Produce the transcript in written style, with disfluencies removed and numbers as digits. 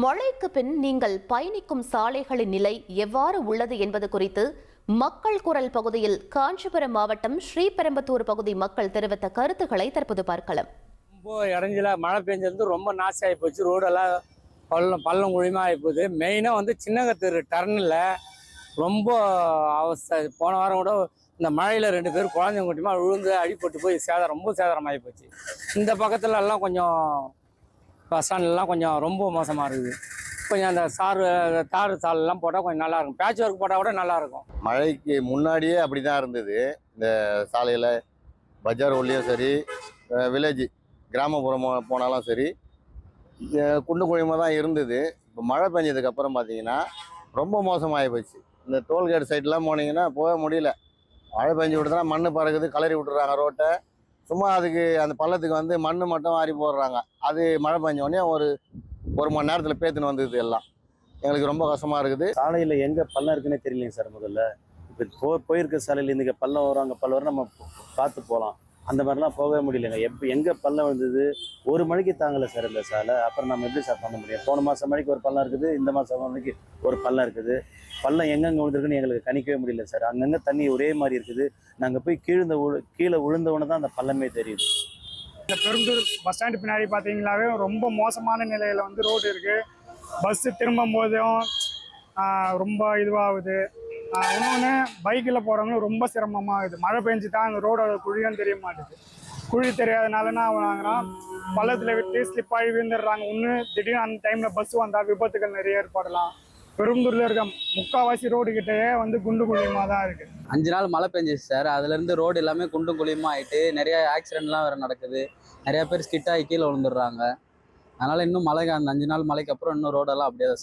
மழைக்கு பின் நீங்கள் பயணிக்கும் சாலைகளின் நிலை எவ்வாறு உள்ளது என்பது குறித்து மக்கள் குரல் பகுதியில் காஞ்சிபுரம் மாவட்டம் ஸ்ரீபெரும்புதூர் பகுதி மக்கள் தெரிவித்த கருத்துக்களை தற்போது பார்க்கலாம். ரொம்ப இடைஞ்சல மழை பெஞ்சது ரொம்ப நாசமாகி போச்சு. ரோடெல்லாம் பள்ளம் குழிமா ஆகிப்போகுது. மெயினாக சின்னகத்தூர் டர்னில் ரொம்ப அவஸ்தை. போன வாரம் கூட இந்த மழையில் 2 பேர் குழந்தைங்க குட்டிமா விழுந்து அடிபட்டு போய் ரொம்ப சேதாரமாகி போச்சு. இந்த பக்கத்துல எல்லாம் கொஞ்சம் பஸ் ஸ்டாண்ட்லாம் கொஞ்சம் ரொம்ப மோசமாக இருக்குது. கொஞ்சம் அந்த தார் சாலெல்லாம் போட்டால் கொஞ்சம் நல்லாயிருக்கும். பேட்ச் ஒர்க் போட்டால் கூட நல்லாயிருக்கும். மழைக்கு முன்னாடியே அப்படி தான் இருந்தது. இந்த சாலையில் பஜார் உள்ளேயும் சரி, வில்லேஜ் கிராமப்புறம் போனாலும் சரி, குண்டு குழிமா தான் இருந்தது. இப்போ மழை பெஞ்சதுக்கப்புறம் பார்த்தீங்கன்னா ரொம்ப மோசமாகி போச்சு. இந்த டோல்கேட் சைட்லாம் போனீங்கன்னா போக முடியல. மழை பெஞ்சு விட்டுதுன்னா மண் பறக்குது, கலரி விட்டுறாங்க ரோட்டை. சும்மா அதுக்கு அந்த பள்ளத்துக்கு மண் மட்டும் வாரி போடுறாங்க. அது மழை பெஞ்ச உடனே ஒரு மணி நேரத்தில் பேத்துன்னு வந்தது. எல்லாம் எங்களுக்கு ரொம்ப கஷ்டமாக இருக்குது. சாலையில் எங்கே பள்ளம் இருக்குன்னே தெரியலைங்க சார். முதல்ல இப்போ போயிருக்க சாலையில் இன்றைக்கி பள்ளம் வரும், அங்கே பள்ளம் வரும், நம்ம பார்த்து போகலாம். அந்த மாதிரிலாம் போகவே முடியலைங்க. எங்கே பள்ளம் வந்தது 1 மணிக்கு தாங்கலை சார் இந்த சாலை. அப்புறம் நம்ம எப்படி சார் பண்ண முடியும்? போன மாதம் மணிக்கு ஒரு பள்ளம் இருக்குது, இந்த மாதம் மணிக்கு ஒரு பள்ளம் இருக்குது. பள்ளம் எங்கெங்கே விழுந்துருக்குன்னு எங்களுக்கு கணிக்கவே முடியல சார். அங்கங்கே தண்ணி ஒரே மாதிரி இருக்குது. நாங்கள் போய் கீழே விழுந்தவுடனே தான் அந்த பள்ளமே தெரியுது. இந்த பெரும்பூர் பஸ் ஸ்டாண்டு பின்னாடி பார்த்தீங்கன்னாவே ரொம்ப மோசமான நிலையில் ரோடு இருக்குது. பஸ்ஸு திரும்பும் போதும் ரொம்ப இதுவாகுது. இன்னொன்று பைக்கில் போகிறவங்களும் ரொம்ப சிரமமாகுது. மழை பெஞ்சு தான் அந்த ரோடோட குழியும் தெரிய மாட்டேது. குழி தெரியாதனால என்ன ஆகுறாங்கன்னா பள்ளத்தில் விட்டு ஸ்லிப்பாகி விழுந்துடுறாங்க. திடீர்னு அந்த டைமில் பஸ் வந்தால் விபத்துகள் நிறைய ஏற்படலாம். பெரும்பூரில் இருக்க முக்கால்வாசி ரோடு கிட்டேயே குண்டு குழியமாக தான் இருக்குது. 5 நாள் மழை பெஞ்சிச்சு சார். அதுலேருந்து ரோடு எல்லாமே குண்டும் குழியமாக ஆகிட்டு நிறைய ஆக்சிடென்ட்லாம் வேறு நடக்குது. நிறையா பேர் ஸ்கிட்டாகி கீழே விழுந்துடுறாங்க. அதனால் இன்னும் அந்த 5 நாள் மழைக்கு அப்புறம் இன்னும் ரோடெல்லாம் அப்படியே தான் சார்.